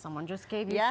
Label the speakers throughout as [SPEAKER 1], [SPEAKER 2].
[SPEAKER 1] Someone just gave you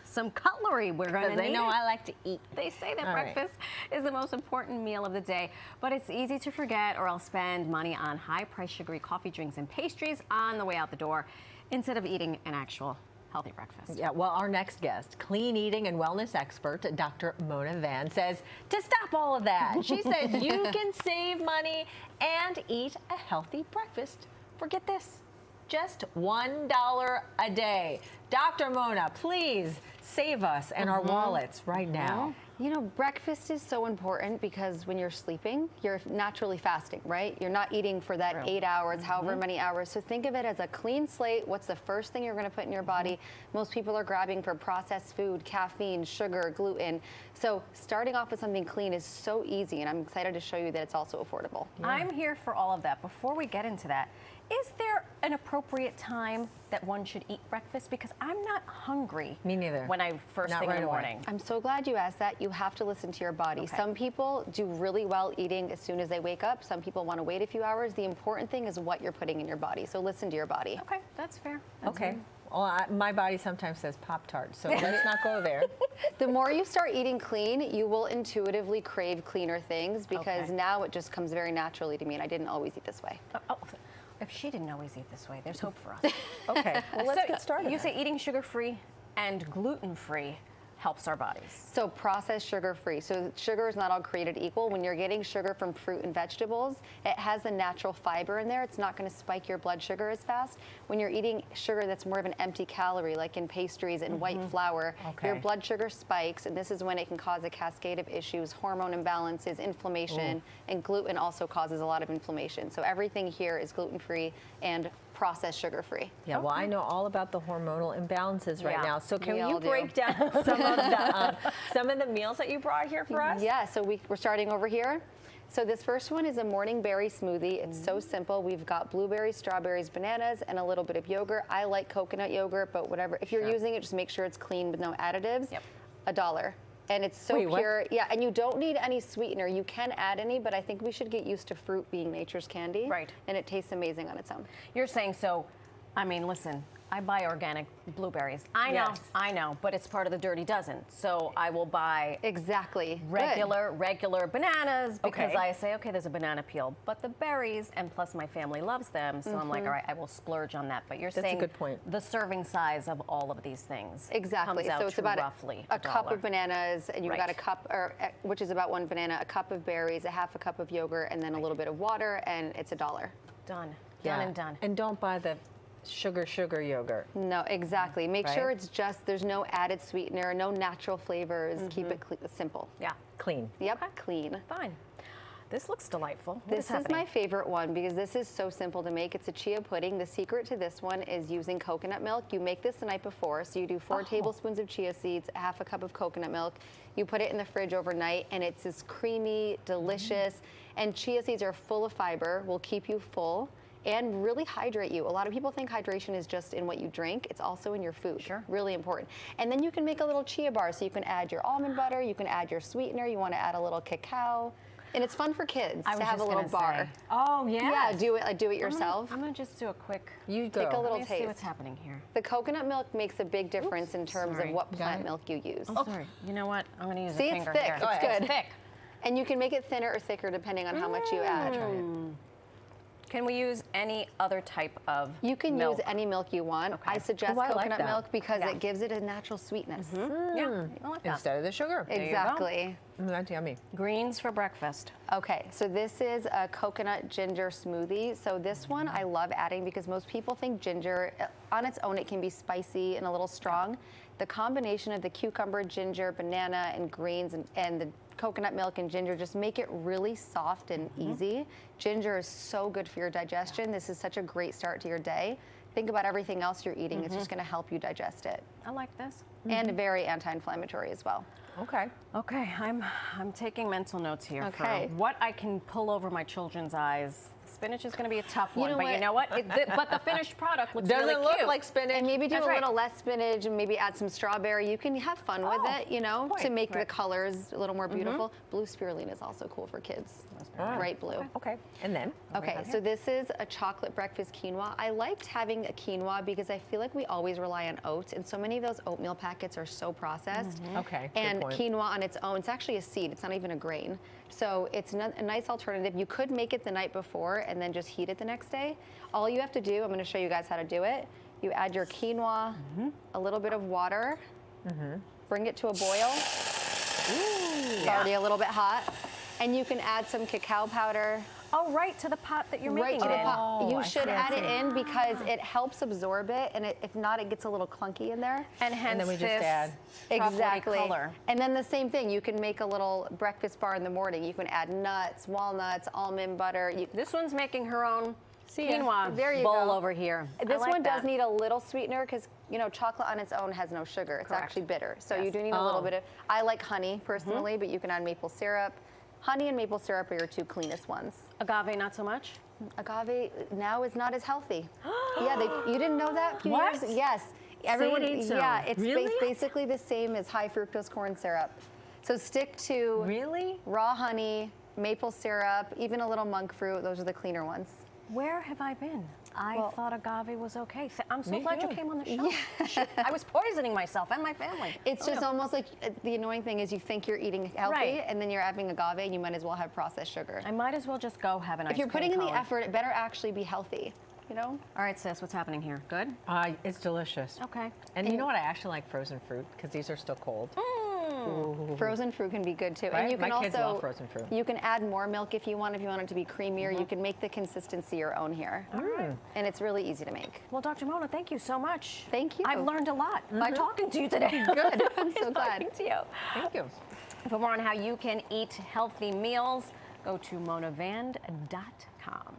[SPEAKER 1] some cutlery. We're going to
[SPEAKER 2] They know I like to eat.
[SPEAKER 1] They say that breakfast is the most important meal of the day, but it's easy to forget or else spend money on high-priced sugary coffee, drinks, and pastries on the way out the door instead of eating an actual healthy breakfast.
[SPEAKER 2] Yeah, well, our next guest, clean eating and wellness expert, Dr. Mona Van, says to stop all of that. She says you can save money and eat a healthy breakfast. Forget this. Just $1 a day. Dr. Mona, please save us and our wallets right now.
[SPEAKER 3] You know, breakfast is so important because when you're sleeping, you're naturally fasting, right? You're not eating for that 8 hours, however many hours. So think of it as a clean slate. What's the first thing you're going to put in your body? Most people are grabbing for processed food, caffeine, sugar, gluten. So starting off with something clean is so easy, and I'm excited to show you that it's also affordable.
[SPEAKER 1] I'm here for all of that. Before we get into that, is there an appropriate time that one should eat breakfast? Because I'm not hungry.
[SPEAKER 2] Me neither.
[SPEAKER 1] When I first thing in the morning.
[SPEAKER 3] I'm so glad you asked that. You have to listen to your body. Some people do really well eating as soon as they wake up. Some people want to wait a few hours. The important thing is what you're putting in your body. So listen to your body.
[SPEAKER 1] Okay, that's fair. That's
[SPEAKER 2] Okay.
[SPEAKER 1] fair.
[SPEAKER 2] Well, my body sometimes says Pop-Tart, so let's not go there.
[SPEAKER 3] The more you start eating clean, you will intuitively crave cleaner things because now it just comes very naturally to me, and I didn't always eat this way.
[SPEAKER 1] If she didn't always eat this way, there's hope for us.
[SPEAKER 2] Okay, well, let's get started.
[SPEAKER 1] You say eating sugar-free and gluten-free helps our bodies.
[SPEAKER 3] So processed sugar-free. So sugar is not all created equal. When you're getting sugar from fruit and vegetables, it has the natural fiber in there. It's not going to spike your blood sugar as fast. When you're eating sugar that's more of an empty calorie, like in pastries and white flour, your blood sugar spikes, and this is when it can cause a cascade of issues, hormone imbalances, inflammation, and gluten also causes a lot of inflammation. So everything here is gluten-free and processed sugar-free.
[SPEAKER 2] Yeah, well, I know all about the hormonal imbalances right now. So can you
[SPEAKER 3] do.
[SPEAKER 2] break down some of the meals that you brought here for us?
[SPEAKER 3] Yeah, so we're starting over here. So this first one is a morning berry smoothie. It's so simple. We've got blueberries, strawberries, bananas, and a little bit of yogurt. I like coconut yogurt, but whatever. If you're using it, just make sure it's clean with no additives. $1. And it's so pure. Yeah, and you don't need any sweetener. You can add any, but I think we should get used to fruit being nature's candy.
[SPEAKER 1] Right.
[SPEAKER 3] And it tastes amazing on its own.
[SPEAKER 1] You're saying so, I mean, listen, I buy organic blueberries. I know, but it's part of the dirty dozen. So I will buy regular bananas because I say, okay, there's a banana peel, but the berries, and plus my family loves them, so I'm like, all right, I will splurge on that. But you're saying
[SPEAKER 2] a good point.
[SPEAKER 1] The serving size of all of these things
[SPEAKER 3] comes out so it's about
[SPEAKER 1] roughly
[SPEAKER 3] a cup of bananas, and you've got a cup, which is about 1 banana, a cup of berries, a half a cup of yogurt, and then a little bit of water, and it's $1.
[SPEAKER 1] Done. Done and done.
[SPEAKER 2] And don't buy the sugar yogurt.
[SPEAKER 3] No, exactly. Make sure it's just, there's no added sweetener, no natural flavors. Keep it simple.
[SPEAKER 1] Yeah.
[SPEAKER 2] Clean.
[SPEAKER 3] Yep, clean.
[SPEAKER 1] Fine. This looks delightful.
[SPEAKER 3] This is my favorite one because this is so simple to make. It's a chia pudding. The secret to this one is using coconut milk. You make this the night before, so you do 4 tablespoons of chia seeds, a half a cup of coconut milk. You put it in the fridge overnight, and it's this creamy, delicious, and chia seeds are full of fiber, will keep you full, and really hydrate you. A lot of people think hydration is just in what you drink. It's also in your food. Sure. Really important. And then you can make a little chia bar. So you can add your almond butter, you can add your sweetener, you want to add a little cacao. And it's fun for kids to have a little bar.
[SPEAKER 2] Oh, yeah.
[SPEAKER 3] Yeah, do it yourself.
[SPEAKER 1] I'm going to just do a quick
[SPEAKER 3] take a little taste.
[SPEAKER 1] See what's happening here.
[SPEAKER 3] The coconut milk makes a big difference in terms of what plant milk you use.
[SPEAKER 1] Oh, sorry. You know what? I'm going to use a finger
[SPEAKER 3] it's thick.
[SPEAKER 1] here.
[SPEAKER 3] It's good.
[SPEAKER 1] It's thick.
[SPEAKER 3] And you can make it thinner or thicker depending on how much you add.
[SPEAKER 1] Can we use any other type of
[SPEAKER 3] You can use any milk you want. I suggest coconut milk because it gives it a natural sweetness.
[SPEAKER 1] Yeah, I like that.
[SPEAKER 2] Instead of the sugar.
[SPEAKER 3] Exactly.
[SPEAKER 2] That's yummy.
[SPEAKER 1] Greens for breakfast.
[SPEAKER 3] Okay, so this is a coconut ginger smoothie. So this one I love adding because most people think ginger, on its own, it can be spicy and a little strong. The combination of the cucumber, ginger, banana, and greens, and the coconut milk and ginger just make it really soft and easy. Ginger is so good for your digestion. This is such a great start to your day. Think about everything else you're eating. It's just going to help you digest it.
[SPEAKER 1] I like this.
[SPEAKER 3] And very anti-inflammatory as well.
[SPEAKER 2] Okay.
[SPEAKER 1] Okay, I'm taking mental notes here for what I can pull over my children's eyes spinach is going to be a tough one,
[SPEAKER 3] know
[SPEAKER 1] but you
[SPEAKER 3] what?
[SPEAKER 1] know what? But the finished product looks
[SPEAKER 2] Doesn't
[SPEAKER 1] really
[SPEAKER 2] look
[SPEAKER 1] cute.
[SPEAKER 2] like spinach.
[SPEAKER 3] And maybe do
[SPEAKER 1] That's
[SPEAKER 3] a
[SPEAKER 1] right.
[SPEAKER 3] little less spinach and maybe add some strawberry. You can have fun with
[SPEAKER 2] Oh,
[SPEAKER 3] it, you know,
[SPEAKER 2] point.
[SPEAKER 3] to make the
[SPEAKER 1] Right.
[SPEAKER 3] colors a little more beautiful. Blue spirulina is also cool for kids. Bright blue.
[SPEAKER 2] Okay, and then?
[SPEAKER 3] Okay, so this is a chocolate breakfast quinoa. I liked having a quinoa because I feel like we always rely on oats, and so many of those oatmeal packets are so processed.
[SPEAKER 2] Okay, good
[SPEAKER 3] And
[SPEAKER 2] point.
[SPEAKER 3] quinoa on its own, it's actually a seed. It's not even a grain. So it's a nice alternative. You could make it the night before and then just heat it the next day. All you have to do, I'm going to show you guys how to do it. You add your quinoa, a little bit of water, bring it to a boil. It's already a little bit hot. And you can add some cacao powder.
[SPEAKER 1] Oh, right to the pot that you're
[SPEAKER 3] Right
[SPEAKER 1] making
[SPEAKER 3] to
[SPEAKER 1] it
[SPEAKER 3] the
[SPEAKER 1] in.
[SPEAKER 3] pot.
[SPEAKER 2] Oh,
[SPEAKER 3] You
[SPEAKER 2] I
[SPEAKER 3] should
[SPEAKER 2] see, I
[SPEAKER 3] add it
[SPEAKER 2] see.
[SPEAKER 3] in because it helps absorb it, and if not, it gets a little clunky in there.
[SPEAKER 1] And hence
[SPEAKER 2] then we just
[SPEAKER 1] this
[SPEAKER 2] add-
[SPEAKER 1] chocolatey
[SPEAKER 3] Exactly.
[SPEAKER 1] color.
[SPEAKER 3] And then the same thing, you can make a little breakfast bar in the morning. You can add nuts, walnuts, almond butter.
[SPEAKER 1] This one's making her own
[SPEAKER 2] See ya.
[SPEAKER 1] quinoa
[SPEAKER 3] There you
[SPEAKER 1] bowl
[SPEAKER 3] go.
[SPEAKER 1] over here. I
[SPEAKER 3] This
[SPEAKER 1] like
[SPEAKER 3] one does
[SPEAKER 1] that.
[SPEAKER 3] need a little sweetener because, you know, chocolate on its own has no sugar. It's
[SPEAKER 1] Correct.
[SPEAKER 3] actually bitter. So you
[SPEAKER 1] Yes.
[SPEAKER 3] do need a little
[SPEAKER 2] Oh.
[SPEAKER 3] bit of, I like honey personally, but you can add maple syrup. Honey and maple syrup are your two cleanest ones.
[SPEAKER 1] Agave, not so much.
[SPEAKER 3] Agave now is not as healthy. Yeah, you didn't know that? A few
[SPEAKER 2] What?
[SPEAKER 3] years? Yes. Everyone,
[SPEAKER 2] ain't so.
[SPEAKER 3] yeah, it's
[SPEAKER 2] Really?
[SPEAKER 3] basically the same as high fructose corn syrup. So stick to
[SPEAKER 2] Really?
[SPEAKER 3] raw honey, maple syrup, even a little monk fruit. Those are the cleaner ones.
[SPEAKER 1] Where have I been? I
[SPEAKER 3] Well-
[SPEAKER 1] thought agave was okay. I'm so
[SPEAKER 2] Me
[SPEAKER 1] glad you
[SPEAKER 2] too.
[SPEAKER 1] came on the show. Shoot, I was poisoning myself and my family.
[SPEAKER 3] It's
[SPEAKER 1] Oh,
[SPEAKER 3] just
[SPEAKER 1] no.
[SPEAKER 3] almost like the annoying thing is you think you're eating healthy
[SPEAKER 1] Right.
[SPEAKER 3] and then you're having agave and you might as well have processed sugar.
[SPEAKER 1] I might as well just go have an ice
[SPEAKER 3] If you're
[SPEAKER 1] cream
[SPEAKER 3] putting in the
[SPEAKER 1] cone.
[SPEAKER 3] effort, it better actually be healthy, you know?
[SPEAKER 1] All right, sis, what's happening here? Good?
[SPEAKER 2] It's delicious.
[SPEAKER 1] Okay.
[SPEAKER 2] And you know what? I actually like frozen fruit because these are still cold.
[SPEAKER 3] Frozen fruit can be good too.
[SPEAKER 2] Right?
[SPEAKER 3] And you can
[SPEAKER 2] My kids
[SPEAKER 3] also
[SPEAKER 2] love frozen fruit.
[SPEAKER 3] You can add more milk if you want it to be creamier. You can make the consistency your own here. And it's really easy to make.
[SPEAKER 1] Well, Dr. Mona, thank you so much.
[SPEAKER 3] Thank you.
[SPEAKER 1] I've learned a lot by talking to you today.
[SPEAKER 3] Good. I'm so glad.
[SPEAKER 1] Talking to you.
[SPEAKER 2] Thank you.
[SPEAKER 1] For more on how you can eat healthy meals, go to monavand.com.